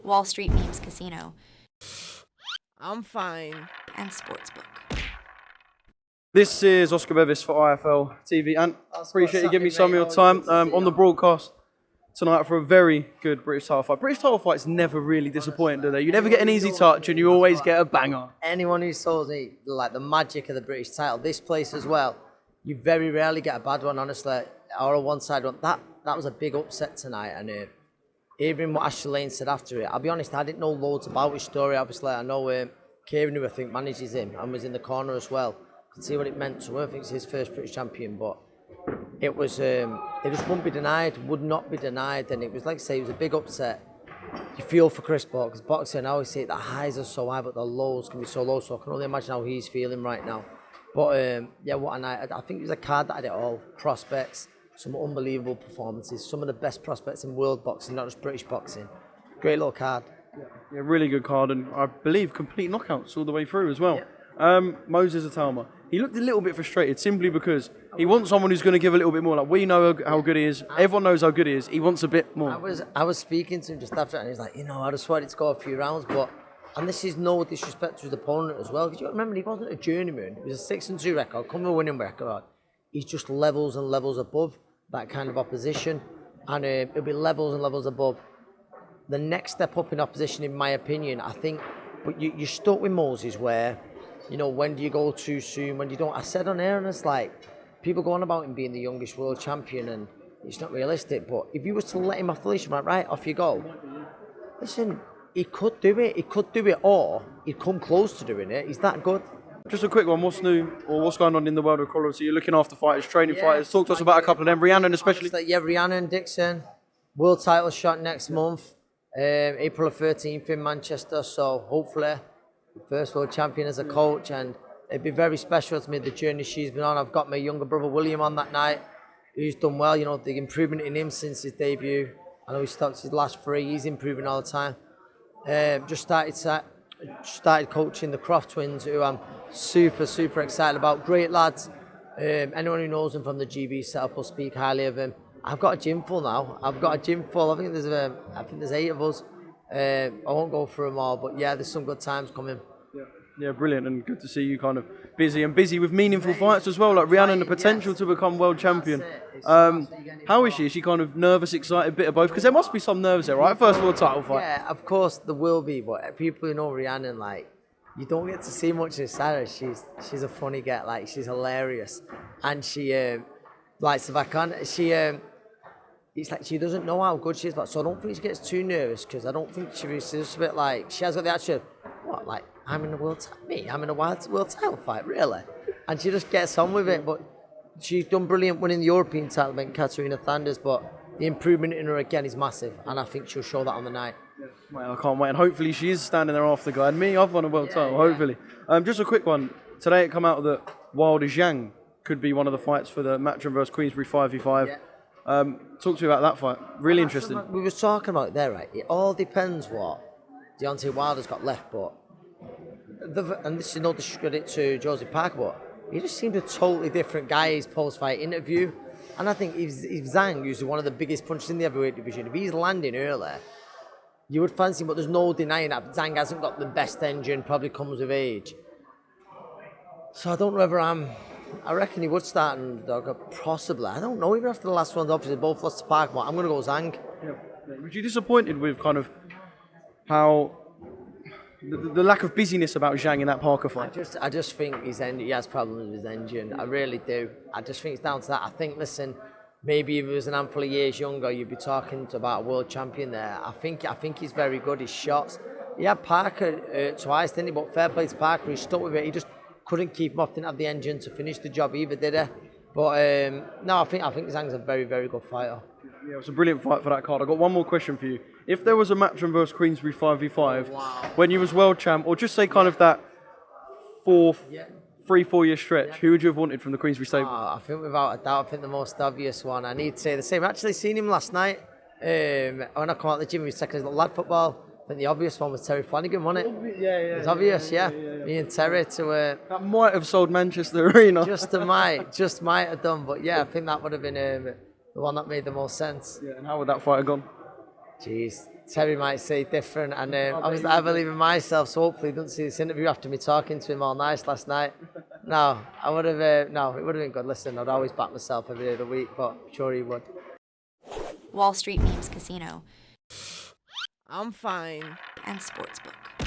Wall Street Memes Casino, I'm fine. and Sportsbook. This is Oscar Bevis for IFLTV, and I appreciate you giving me some of your time on the broadcast tonight for a very good British title fight. British title fights never really disappoint, do they? You never get an easy touch and you always get a banger. Anyone who saw the magic of the British title, this place as well, you very rarely get a bad one, honestly, or a one-side one. That was a big upset tonight, and even what Ashley Lane said after it, I'll be honest, I didn't know loads about his story. Obviously, I know Kieran, who I think manages him and was in the corner as well, could see what it meant to him. I think it's his first British champion, but it was, it just wouldn't be denied, would not be denied, and it was, like I say, it was a big upset. You feel for Chris Box, because boxing, I always say the highs are so high, but the lows can be so low, so I can only imagine how he's feeling right now. But yeah, what a night. I think it was a card that had it all. Prospects, some unbelievable performances, some of the best prospects in world boxing, not just British boxing. Great little card. Yeah, really good card, and I believe complete knockouts all the way through as well. Yeah. Moses Atalma, he looked a little bit frustrated simply because he wants someone who's going to give a little bit more. Like, we know how good he is, everyone knows how good he is, he wants a bit more. I was speaking to him just after, and he's like, I just wanted to go a few rounds, but, and this is no disrespect to his opponent as well, because you remember, he wasn't a journeyman, he was a 6-2 record, come with a winning record. He's just levels and levels above that kind of opposition, and it'll be levels and levels above. The next step up in opposition, in my opinion, I think, but you're stuck with Moses where, when do you go too soon, when you don't? I said on air, and it's like, people go on about him being the youngest world champion, and it's not realistic, but if you was to let him off the leash, right, off you go. Listen, he could do it, or he'd come close to doing it. He's that good. Just a quick one, what's new, or what's going on in the world of Crolla? So you're looking after fighters, training fighters, talk to us about a couple of them, Rhiannon especially. Rhiannon Dixon, world title shot next month, April 13th in Manchester, so hopefully first world champion as a coach, and it'd be very special to me, the journey she's been on. I've got my younger brother William on that night, who's done well, the improvement in him since his debut. I know he stopped his last 3, he's improving all the time. Just started coaching the Croft twins, who I'm super excited about. Great lads. Anyone who knows them from the GB setup will speak highly of him. I've got a gym full now. I think there's 8 of us. I won't go through them all, but yeah, there's some good times coming. Yeah, brilliant, and good to see you kind of busy with meaningful fights as well, like Rhiannon, the potential to become world champion. How is she? Is she kind of nervous, excited, bit of both? Because there must be some nerves there, right? First world title fight. Yeah, of course there will be, but people who know Rhiannon, you don't get to see much inside her. She's a funny get, she's hilarious, and she it's like she doesn't know how good she is, so I don't think she gets too nervous, because I don't think she's just a bit she has got the attitude, I'm in a world title fight, really? And she just gets on with it, but she's done brilliant winning the European title against Katarina Thanders, but the improvement in her again is massive, and I think she'll show that on the night. Well, I can't wait, and hopefully she is standing there after the guy. And me, I've won a world title, hopefully. Just a quick one. Today it come out that Wilder Zhang could be one of the fights for the Matchroom versus Queensberry 5v5. Yeah. Talk to me about that fight. Really interesting. We were talking about it there, right? It all depends what Deontay Wilder's got left, but and this is no discredit to Joseph Parker, but he just seemed a totally different guy in his post-fight interview. And I think if Zhang, who's one of the biggest punchers in the heavyweight division, if he's landing early, you would fancy him, but there's no denying that Zhang hasn't got the best engine, probably comes with age. So I don't know whether I reckon he would start underdog, possibly. I don't know, even after the last one, obviously both lost to Parker, but I'm going to go Zhang. Yeah. Was you disappointed with kind of how the lack of busyness about Zhang in that Parker fight? I just think he has problems with his engine. I really do. I just think it's down to that. I think, listen, maybe if he was an handful of years younger, you'd be talking about a world champion there. I think he's very good. His shots. He had Parker twice, didn't he? But fair play to Parker. He stuck with it. He just couldn't keep him off. Didn't have the engine to finish the job either, did he? But no, I think Zhang's a very good fighter. Yeah, it was a brilliant fight for that card. I got one more question for you. If there was a Matchroom versus Queensberry 5v5, when you was world champ, or just say kind of that 3-4 year stretch, who would you have wanted from the Queensberry stable? I think without a doubt, the most obvious one. I need to say the same. I actually seen him last night. When I come out of the gym, he was second as lad football. I think the obvious one was Terry Flanagan, wasn't it? Yeah. It was obvious, yeah. Me and Terry to... that might have sold Manchester Arena. just might have done, but yeah, I think that would have been the one that made the most sense. Yeah, and how would that fight have gone? Jeez, Terry might say different, and I believe in myself, so hopefully he doesn't see this interview after me talking to him all nice last night. No, I would have, no, it would have been good. Listen, I'd always back myself every day of the week, but I'm sure he would. Wall Street Memes Casino, I'm fine. and Sportsbook.